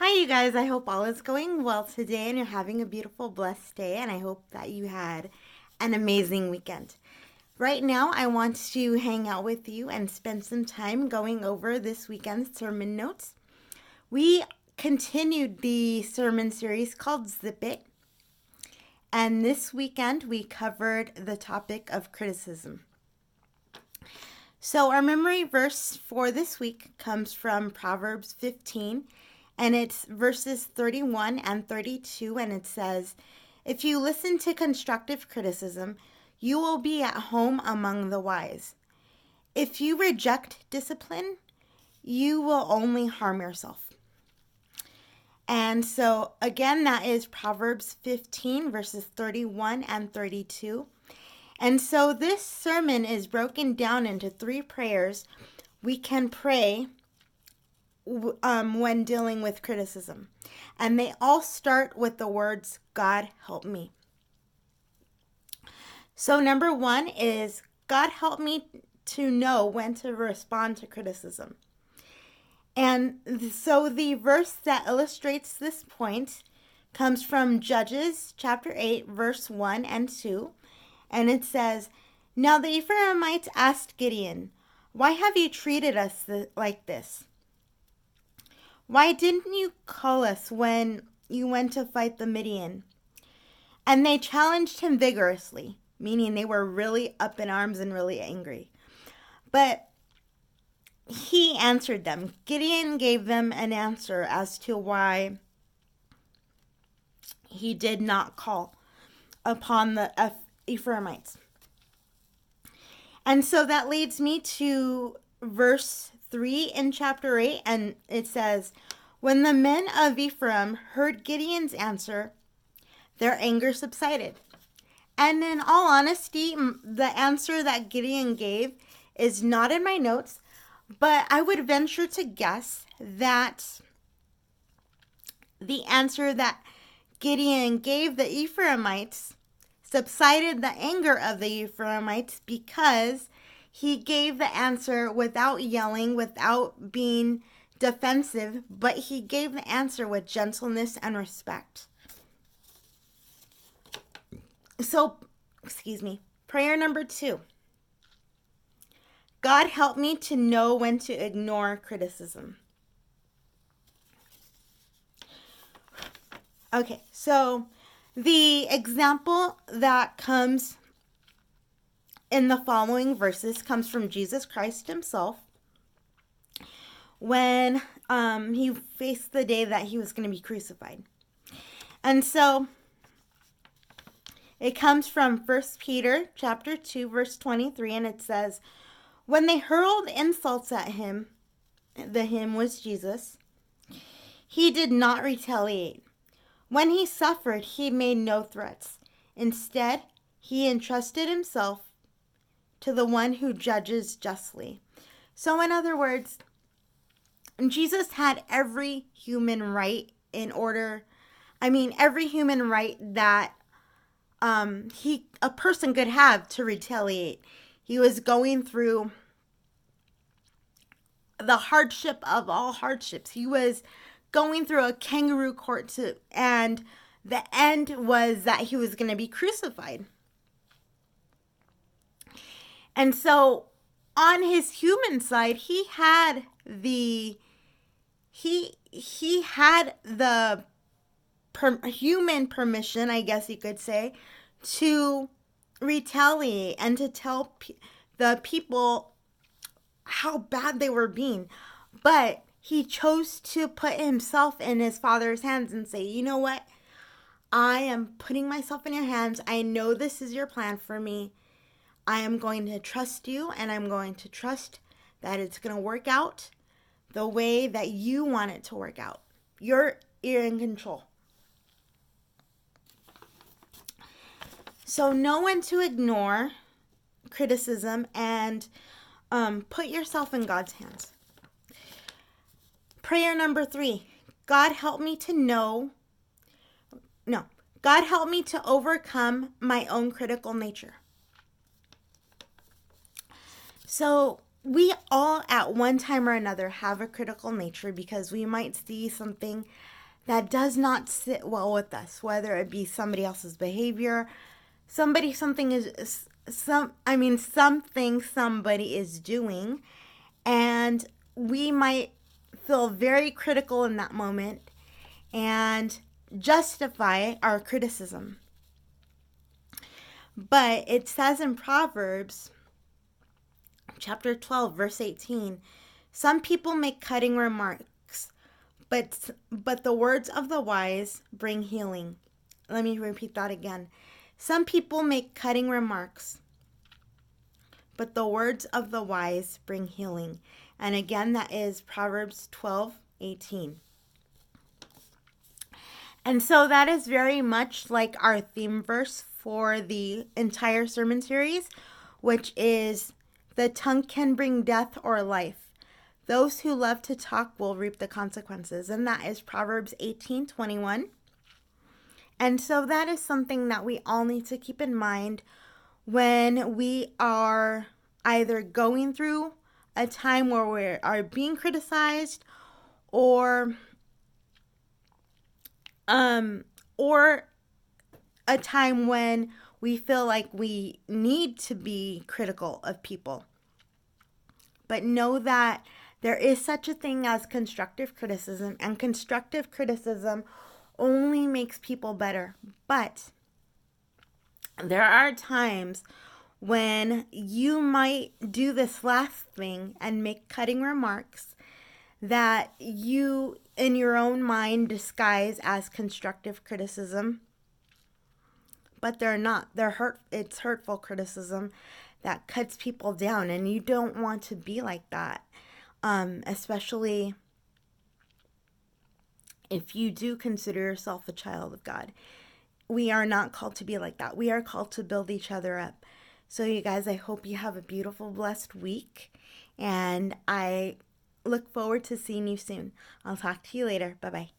Hi, you guys. I hope all is going well today and you're having a beautiful, blessed day. And I hope that you had an amazing weekend. Right now, I want to hang out with you and spend some time going over this weekend's sermon notes. We continued the sermon series called Zip It. And this weekend, we covered the topic of criticism. So, our memory verse for this week comes from Proverbs 15, and it's verses 31 and 32, and it says, "If you listen to constructive criticism, you will be at home among the wise. If you reject discipline, you will only harm yourself." And so, again, that is Proverbs 15, verses 31 and 32. And so this sermon is broken down into 3 prayers we can pray when dealing with criticism. And they all start with the words, "God help me." So number 1 is, God help me to know when to respond to criticism. And so the verse that illustrates this point comes from Judges chapter 8, verse 1 and 2. And it says, "Now the Ephraimites asked Gideon, 'Why have you treated us like this? Why didn't you call us when you went to fight the Midian?' And they challenged him vigorously," meaning they were really up in arms and really angry. But he answered them. Gideon gave them an answer as to why he did not call upon the Ephraimites. And so that leads me to verse 3 in chapter 8, and it says, "When the men of Ephraim heard Gideon's answer, their anger subsided." And in all honesty, the answer that Gideon gave is not in my notes, but I would venture to guess that the answer that Gideon gave the Ephraimites subsided the anger of the Ephraimites because he gave the answer without yelling, without being defensive, but he gave the answer with gentleness and respect. So, prayer number 2. God help me to know when to ignore criticism. Okay, so the example that comes in the following verses comes from Jesus Christ himself when he faced the day that he was going to be crucified. And so it comes from 1 Peter chapter 2, verse 23, and it says, "When they hurled insults at him," the him was Jesus, "he did not retaliate. When he suffered, he made no threats. Instead, he entrusted himself to the one who judges justly." So in other words, Jesus had every human right every human right that a person could have to retaliate. He was going through the hardship of all hardships. He was going through a kangaroo court and the end was that he was going to be crucified. And so on his human side, he had the human permission, I guess you could say, to retaliate and to tell the people how bad they were being. But he chose to put himself in his Father's hands and say, "You know what? I am putting myself in your hands. I know this is your plan for me. I am going to trust you, and I'm going to trust that it's going to work out the way that you want it to work out. You're in control." So know when to ignore criticism and put yourself in God's hands. Prayer number 3. God help me to overcome my own critical nature. So we all at one time or another have a critical nature because we might see something that does not sit well with us, whether it be somebody else's behavior, something somebody is doing, and we might feel very critical in that moment and justify our criticism. But it says in Proverbs chapter 12 verse 18, some people make cutting remarks, but the words of the wise bring healing. Let me repeat that again. Some people make cutting remarks, but the words of the wise bring healing. And again, that is Proverbs 12:18. And so that is very much like our theme verse for the entire sermon series, which is, the tongue can bring death or life. Those who love to talk will reap the consequences. And that is Proverbs 18:21. And so that is something that we all need to keep in mind when we are either going through a time where we are being criticized, or a time when we feel like we need to be critical of people. But know that there is such a thing as constructive criticism, and constructive criticism only makes people better. But there are times when you might do this last thing and make cutting remarks that you, in your own mind, disguise as constructive criticism. But they're not. It's hurtful criticism that cuts people down, and you don't want to be like that. Especially if you do consider yourself a child of God. We are not called to be like that. We are called to build each other up. So you guys, I hope you have a beautiful, blessed week, and I look forward to seeing you soon. I'll talk to you later. Bye-bye.